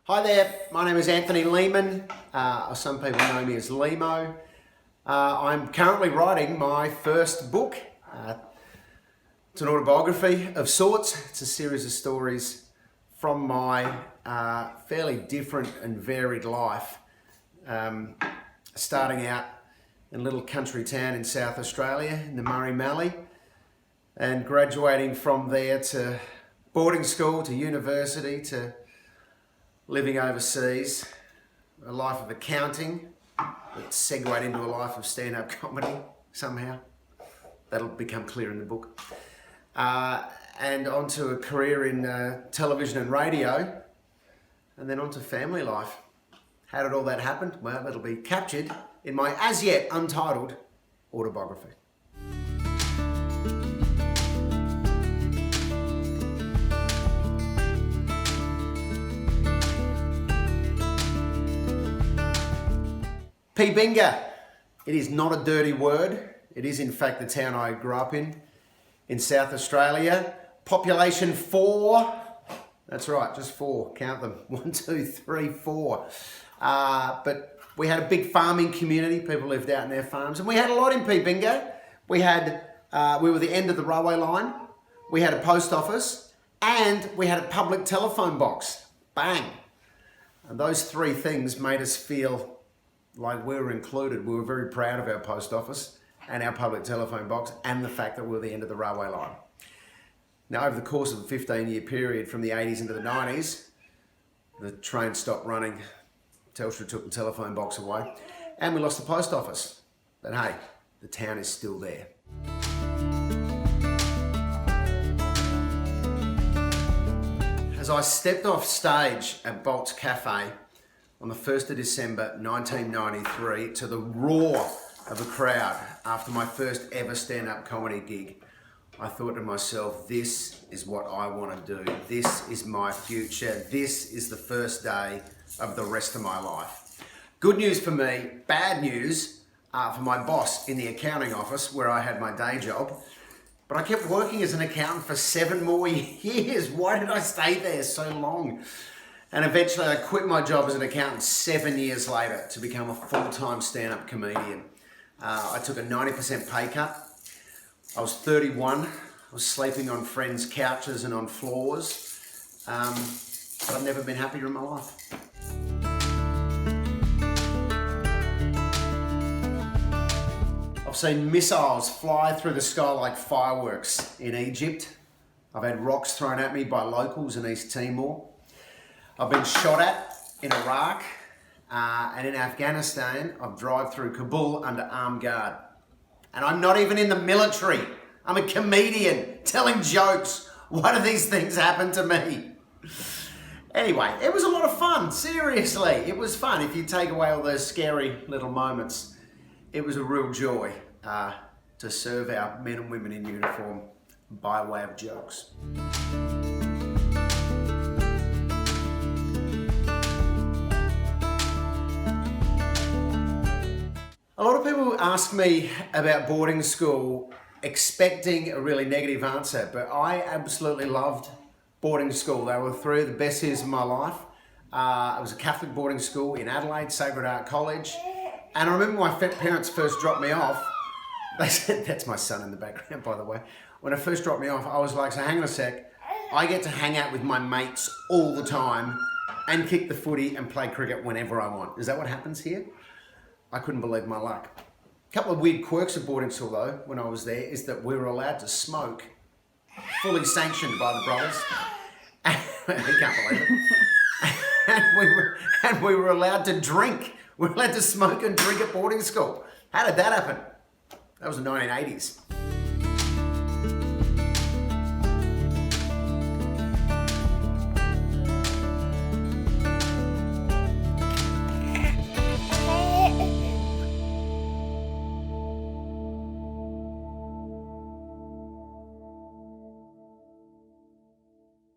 Hi there, my name is Anthony Lehman, or some people know me as Lehmo. I'm currently writing my first book. It's an autobiography of sorts. It's a series of stories from my fairly different and varied life. Starting out in a little country town in South Australia, in the Mallee, and graduating from there to boarding school, to university, to living overseas, a life of accounting that segued into a life of stand-up comedy somehow. That'll become clear in the book. And onto a career in television and radio, and then onto family life. How did all that happen? Well, it'll be captured in my as yet untitled autobiography. Pibinga. It is not a dirty word. It is in fact the town I grew up in South Australia. Population 4. That's right, just 4. Count them. 1, 2, 3, 4. But we had a big farming community. People lived out in their farms, and we had a lot in Pibinga. We were the end of the railway line. We had a post office, and we had a public telephone box. Bang! And those three things made us feel like we were included. We were very proud of our post office and our public telephone box and the fact that we were the end of the railway line. Now, over the course of a 15-year period from the 80s into the 90s, the train stopped running, Telstra took the telephone box away, and we lost the post office. But hey, the town is still there. As I stepped off stage at Bolt's Cafe on the 1st of December 1993 to the roar of a crowd after my first ever stand-up comedy gig, I thought to myself, this is what I want to do. This is my future. This is the first day of the rest of my life. Good news for me, bad news for my boss in the accounting office where I had my day job. But I kept working as an accountant for 7 more years. Why did I stay there so long? And eventually I quit my job as an accountant 7 years later to become a full-time stand-up comedian. I took a 90% pay cut. I was 31. I was sleeping on friends' couches and on floors. But I've never been happier in my life. I've seen missiles fly through the sky like fireworks in Egypt. I've had rocks thrown at me by locals in East Timor. I've been shot at in Iraq, and in Afghanistan, I've driven through Kabul under armed guard. And I'm not even in the military. I'm a comedian telling jokes. Why do these things happen to me? Anyway, it was a lot of fun. Seriously, it was fun. If you take away all those scary little moments, it was a real joy to serve our men and women in uniform by way of jokes. A lot of people ask me about boarding school expecting a really negative answer, but I absolutely loved boarding school. They were 3 of the best years of my life. It was a Catholic boarding school in Adelaide, Sacred Heart College. And I remember my parents first dropped me off. They said, that's my son in the background, by the way. When I first dropped me off, I was like, so hang on a sec. I get to hang out with my mates all the time and kick the footy and play cricket whenever I want. Is that what happens here? I couldn't believe my luck. A couple of weird quirks of boarding school though, when I was there, is that we were allowed to smoke, fully sanctioned by the brothers. You can't believe it. And we were allowed to drink. We were allowed to smoke and drink at boarding school. How did that happen? That was the 1980s.